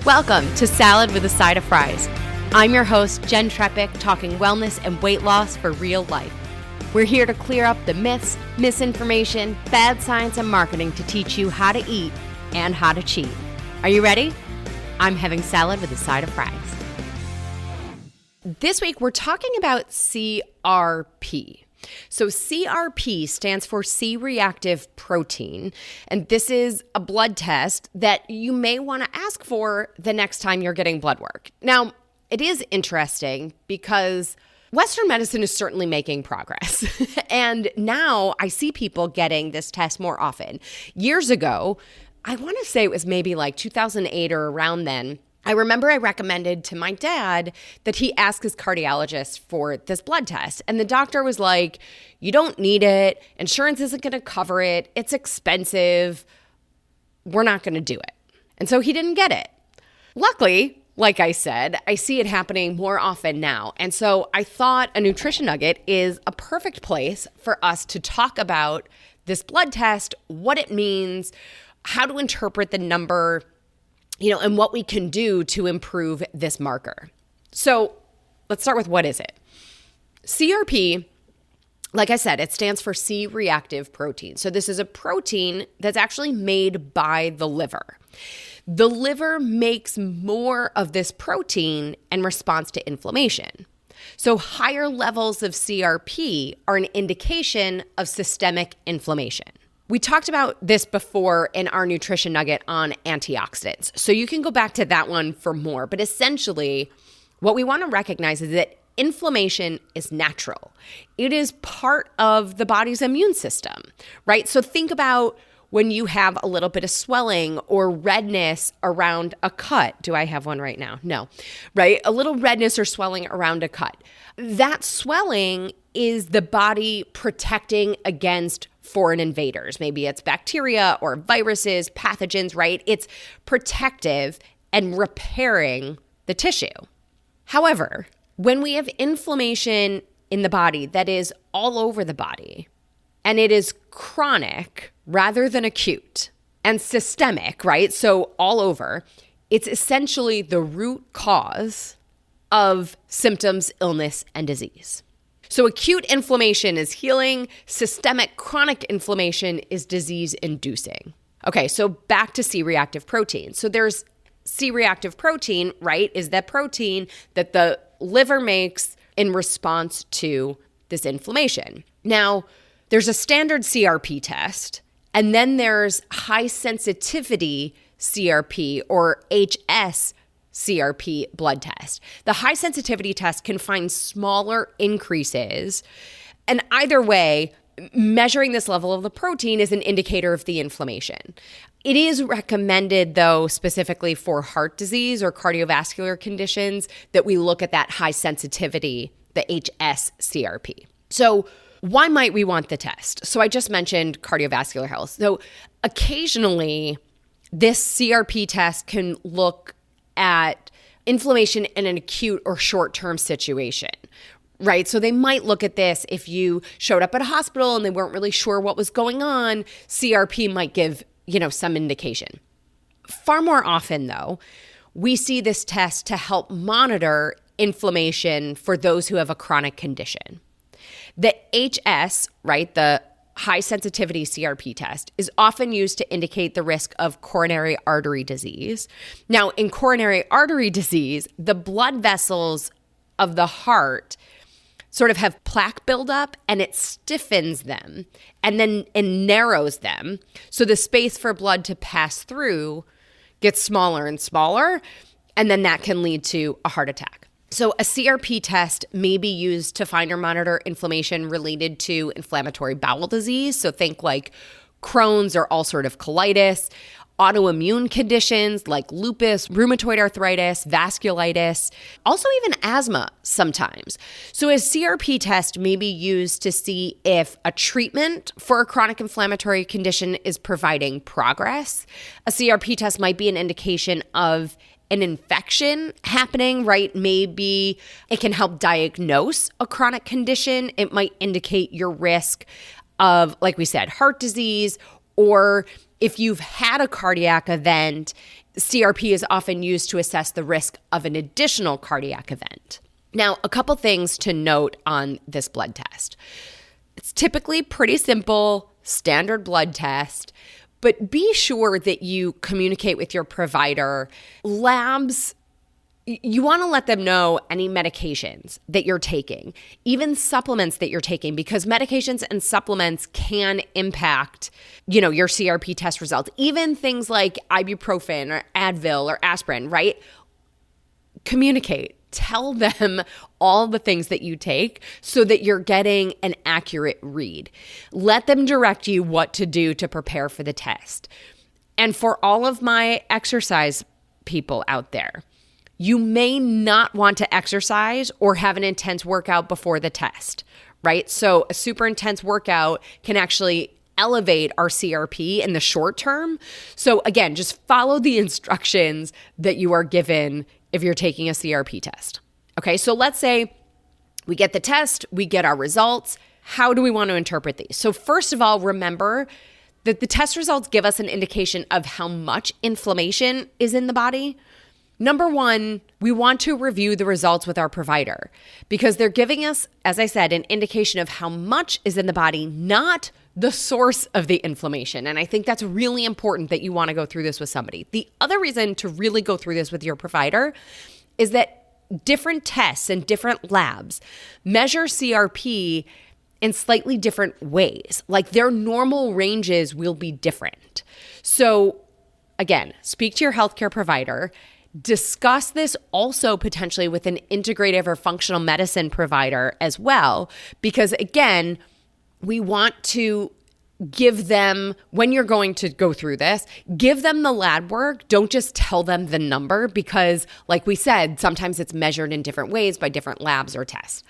Welcome to Salad with a Side of Fries. I'm your host, Jen Trepic, talking wellness and weight loss for real life. We're here to clear up the myths, misinformation, bad science, and marketing to teach you how to eat and how to cheat. Are you ready? I'm having salad with a side of fries. This week, we're talking about CRP. So CRP stands for C-reactive protein, and this is a blood test that you may want to ask for the next time you're getting blood work. Now, it is interesting because Western medicine is certainly making progress, and now I see people getting this test more often. Years ago, I want to say it was maybe like 2008 or around then, I remember I recommended to my dad that he ask his cardiologist for this blood test. And the doctor was like, you don't need it. Insurance isn't going to cover it. It's expensive. We're not going to do it. And so he didn't get it. Luckily, like I said, I see it happening more often now. And so I thought a nutrition nugget is a perfect place for us to talk about this blood test, what it means, how to interpret the number, and what we can do to improve this marker. So let's start with what is it? CRP, like I said, it stands for C-reactive protein. So this is a protein that's actually made by the liver. The liver makes more of this protein in response to inflammation. So higher levels of CRP are an indication of systemic inflammation. We talked about this before in our nutrition nugget on antioxidants. So you can go back to that one for more. But essentially, what we want to recognize is that inflammation is natural. It is part of the body's immune system, right? So think about when you have a little bit of swelling or redness around a cut. Do I have one right now? No, right? A little redness or swelling around a cut. That swelling is the body protecting against foreign invaders. Maybe it's bacteria or viruses, pathogens, right? It's protective and repairing the tissue. However, when we have inflammation in the body that is all over the body, and it is chronic rather than acute and systemic, right? So all over, it's essentially the root cause of symptoms, illness, and disease. So acute inflammation is healing, systemic chronic inflammation is disease-inducing. Okay, so back to C-reactive protein. So there's C-reactive protein, right, is that protein that the liver makes in response to this inflammation. Now, there's a standard CRP test, and then there's high sensitivity CRP or HS CRP blood test. The high sensitivity test can find smaller increases, and either way, measuring this level of the protein is an indicator of the inflammation. It is recommended, though, specifically for heart disease or cardiovascular conditions, that we look at that high sensitivity, the HS CRP. So why might we want the test? So I just mentioned cardiovascular health. So occasionally, this CRP test can look at inflammation in an acute or short-term situation, right? So they might look at this if you showed up at a hospital and they weren't really sure what was going on. CRP might give, some indication. Far more often, though, we see this test to help monitor inflammation for those who have a chronic condition. The HS, right, the high sensitivity CRP test, is often used to indicate the risk of coronary artery disease. Now, in coronary artery disease, the blood vessels of the heart sort of have plaque buildup and it stiffens them and then it narrows them. So the space for blood to pass through gets smaller and smaller, and then that can lead to a heart attack. So a CRP test may be used to find or monitor inflammation related to inflammatory bowel disease. So think like Crohn's or ulcerative colitis, autoimmune conditions like lupus, rheumatoid arthritis, vasculitis, also even asthma sometimes. So a CRP test may be used to see if a treatment for a chronic inflammatory condition is providing progress. A CRP test might be an indication of an infection happening, right? Maybe it can help diagnose a chronic condition. It might indicate your risk of, like we said, heart disease, or if you've had a cardiac event, CRP is often used to assess the risk of an additional cardiac event. Now, a couple things to note on this blood test. It's typically pretty simple, standard blood test, but be sure that you communicate with your provider. Labs, you want to let them know any medications that you're taking, even supplements that you're taking, because medications and supplements can impact, your CRP test results. Even things like ibuprofen or Advil or aspirin, right? Communicate. Tell them all the things that you take so that you're getting an accurate read. Let them direct you what to do to prepare for the test. And for all of my exercise people out there, you may not want to exercise or have an intense workout before the test, right? So a super intense workout can actually elevate our CRP in the short term. So again, just follow the instructions that you are given if you're taking a CRP test. Okay, so let's say we get the test, we get our results. How do we want to interpret these? So first of all, remember that the test results give us an indication of how much inflammation is in the body. Number one, we want to review the results with our provider because they're giving us, as I said, an indication of how much is in the body, not the source of the inflammation. And I think that's really important that you want to go through this with somebody. The other reason to really go through this with your provider is that different tests and different labs measure CRP in slightly different ways. Like their normal ranges will be different. So again, speak to your healthcare provider. Discuss this also potentially with an integrative or functional medicine provider as well, because again, we want to give them, when you're going to go through this, give them the lab work. Don't just tell them the number because, like we said, sometimes it's measured in different ways by different labs or tests.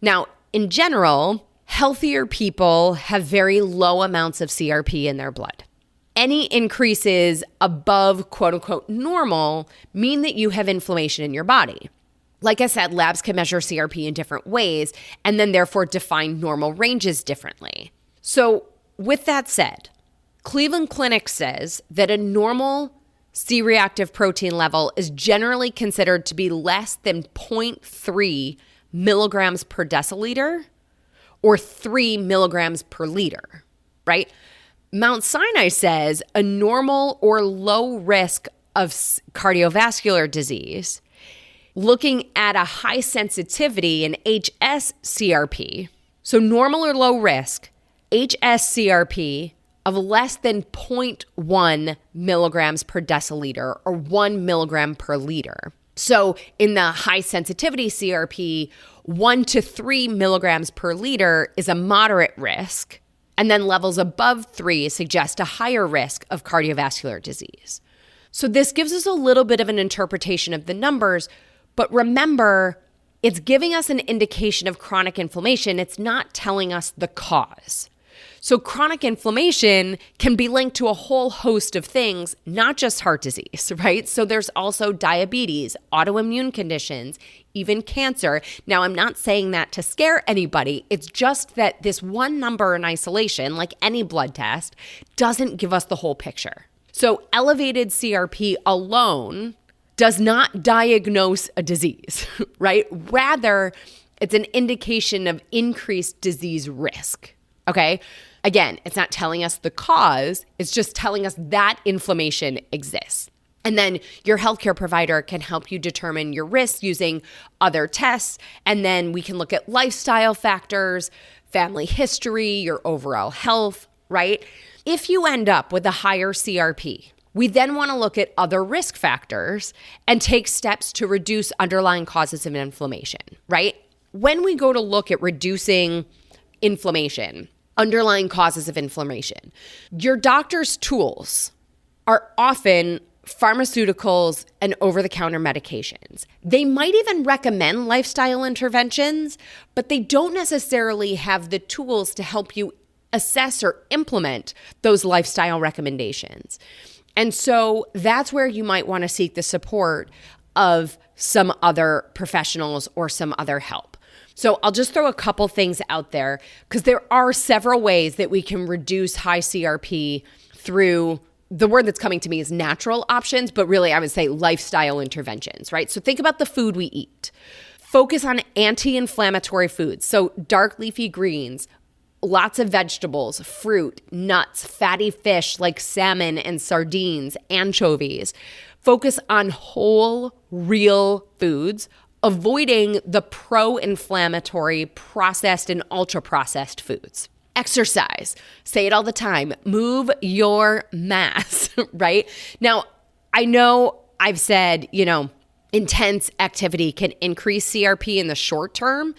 Now, in general, healthier people have very low amounts of CRP in their blood. Any increases above quote unquote normal mean that you have inflammation in your body. Like I said, labs can measure CRP in different ways and then therefore define normal ranges differently. So with that said, Cleveland Clinic says that a normal C-reactive protein level is generally considered to be less than 0.3 milligrams per deciliter or 3 milligrams per liter, right? Mount Sinai says a normal or low risk of cardiovascular disease, looking at a high sensitivity in HS-CRP, so normal or low risk, HS-CRP of less than 0.1 milligrams per deciliter or 1 milligram per liter. So in the high sensitivity CRP, 1 to 3 milligrams per liter is a moderate risk, and then levels above 3 suggest a higher risk of cardiovascular disease. So this gives us a little bit of an interpretation of the numbers, but remember, it's giving us an indication of chronic inflammation. It's not telling us the cause. So chronic inflammation can be linked to a whole host of things, not just heart disease, right? So there's also diabetes, autoimmune conditions, even cancer. Now, I'm not saying that to scare anybody. It's just that this one number in isolation, like any blood test, doesn't give us the whole picture. So elevated CRP alone does not diagnose a disease, right? Rather, it's an indication of increased disease risk, okay? Again, it's not telling us the cause, it's just telling us that inflammation exists. And then your healthcare provider can help you determine your risk using other tests. And then we can look at lifestyle factors, family history, your overall health, right? If you end up with a higher CRP, we then want to look at other risk factors and take steps to reduce underlying causes of inflammation, right? When we go to look at reducing inflammation, underlying causes of inflammation, your doctor's tools are often pharmaceuticals and over-the-counter medications. They might even recommend lifestyle interventions, but they don't necessarily have the tools to help you assess or implement those lifestyle recommendations. And so that's where you might want to seek the support of some other professionals or some other help. So I'll just throw a couple things out there because there are several ways that we can reduce high CRP through the word that's coming to me is natural options, but really I would say lifestyle interventions, right? So think about the food we eat. Focus on anti-inflammatory foods. So dark leafy greens, lots of vegetables, fruit, nuts, fatty fish like salmon and sardines, anchovies. Focus on whole, real foods, avoiding the pro-inflammatory processed and ultra-processed foods. Exercise. Say it all the time. Move your mass, right? Now, I know I've said, intense activity can increase CRP in the short term,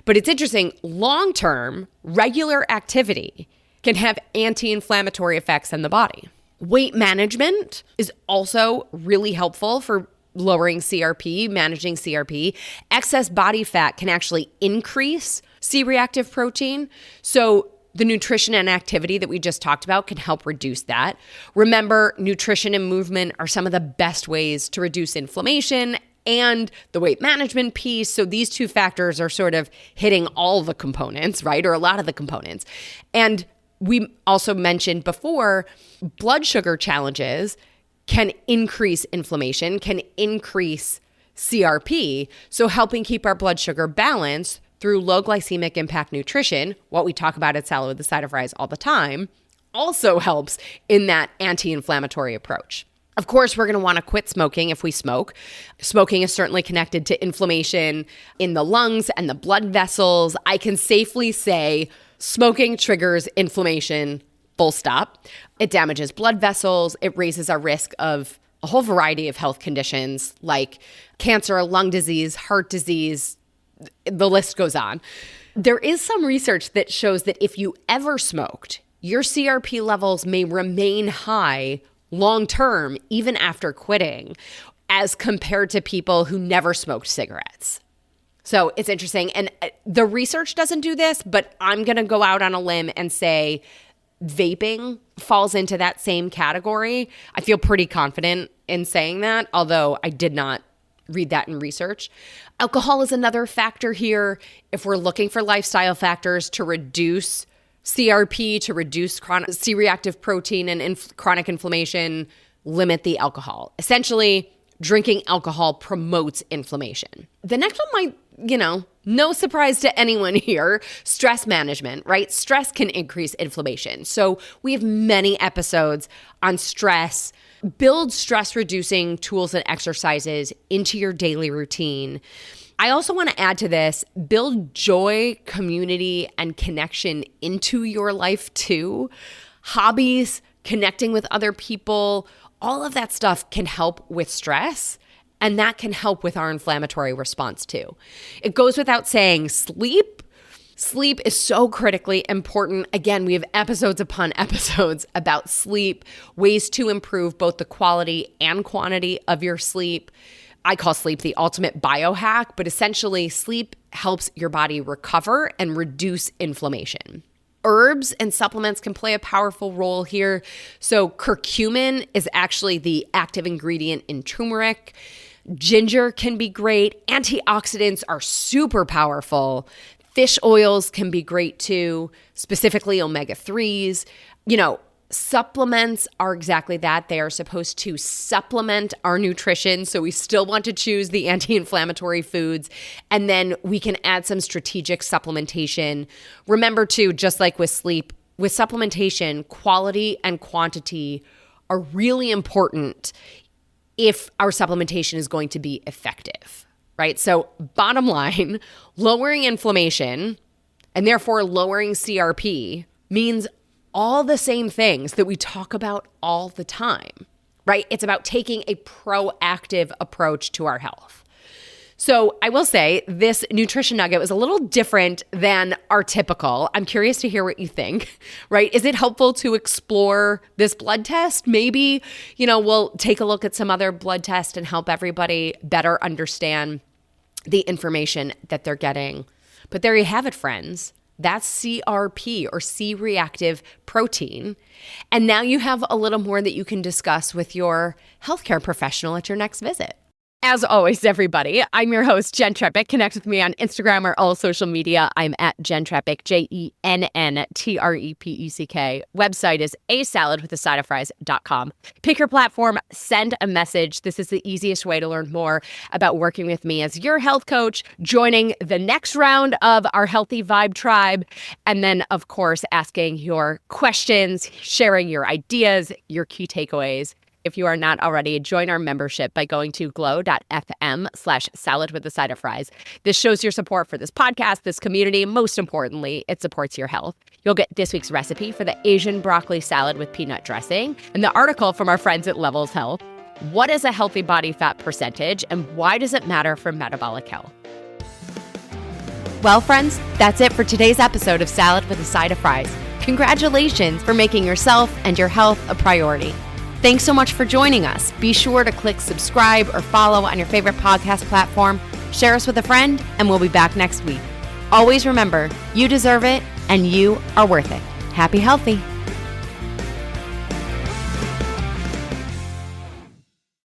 but it's interesting. Long term, regular activity can have anti-inflammatory effects in the body. Weight management is also really helpful for lowering CRP, managing CRP. Excess body fat can actually increase C-reactive protein. So the nutrition and activity that we just talked about can help reduce that. Remember, nutrition and movement are some of the best ways to reduce inflammation and the weight management piece. So these two factors are sort of hitting all the components, right? Or a lot of the components. And we also mentioned before, blood sugar challenges can increase inflammation, can increase CRP. So helping keep our blood sugar balanced through low glycemic impact nutrition, what we talk about at Salad with the Side of Fries all the time, also helps in that anti-inflammatory approach. Of course, we're going to want to quit smoking if we smoke. Smoking is certainly connected to inflammation in the lungs and the blood vessels. I can safely say smoking triggers inflammation, full stop. It damages blood vessels. It raises our risk of a whole variety of health conditions like cancer, lung disease, heart disease. The list goes on. There is some research that shows that if you ever smoked, your CRP levels may remain high long-term, even after quitting, as compared to people who never smoked cigarettes. So it's interesting. And the research doesn't do this, but I'm going to go out on a limb and say vaping falls into that same category. I feel pretty confident in saying that, although I did not read that in research. Alcohol is another factor here. If we're looking for lifestyle factors to reduce CRP, to reduce chronic C-reactive protein and chronic inflammation, limit the alcohol. Essentially, drinking alcohol promotes inflammation. The next one might, no surprise to anyone here, stress management, right? Stress can increase inflammation. So we have many episodes on stress. Build stress-reducing tools and exercises into your daily routine. I also want to add to this, build joy, community, and connection into your life too. Hobbies, connecting with other people, all of that stuff can help with stress, and that can help with our inflammatory response too. It goes without saying, sleep. Sleep is so critically important. Again, we have episodes upon episodes about sleep, ways to improve both the quality and quantity of your sleep. I call sleep the ultimate biohack, but essentially sleep helps your body recover and reduce inflammation. Herbs and supplements can play a powerful role here. So curcumin is actually the active ingredient in turmeric. Ginger can be great. Antioxidants are super powerful. Fish oils can be great too, specifically omega-3s. Supplements are exactly that. They are supposed to supplement our nutrition. So we still want to choose the anti-inflammatory foods. And then we can add some strategic supplementation. Remember too, just like with sleep, with supplementation, quality and quantity are really important if our supplementation is going to be effective, right? So bottom line, lowering inflammation and therefore lowering CRP means all the same things that we talk about all the time, right? It's about taking a proactive approach to our health. So I will say this nutrition nugget was a little different than our typical. I'm curious to hear what you think, right? Is it helpful to explore this blood test? Maybe, we'll take a look at some other blood tests and help everybody better understand the information that they're getting. But there you have it, friends. That's CRP or C-reactive protein. And now you have a little more that you can discuss with your healthcare professional at your next visit. As always, everybody, I'm your host, Jen Trepick. Connect with me on Instagram or all social media. I'm at Jen Trepick, JENNTREPECK. Website is asaladwithasideofries.com. Pick your platform, send a message. This is the easiest way to learn more about working with me as your health coach, joining the next round of our Healthy Vibe Tribe, and then, of course, asking your questions, sharing your ideas, your key takeaways. If you are not already, join our membership by going to glow.fm/saladwithasideofries. This shows your support for this podcast, this community. Most importantly, it supports your health. You'll get this week's recipe for the Asian broccoli salad with peanut dressing and the article from our friends at Levels Health. What is a healthy body fat percentage and why does it matter for metabolic health? Well, friends, that's it for today's episode of Salad with a Side of Fries. Congratulations for making yourself and your health a priority. Thanks so much for joining us. Be sure to click subscribe or follow on your favorite podcast platform. Share us with a friend, and we'll be back next week. Always remember, you deserve it, and you are worth it. Happy healthy.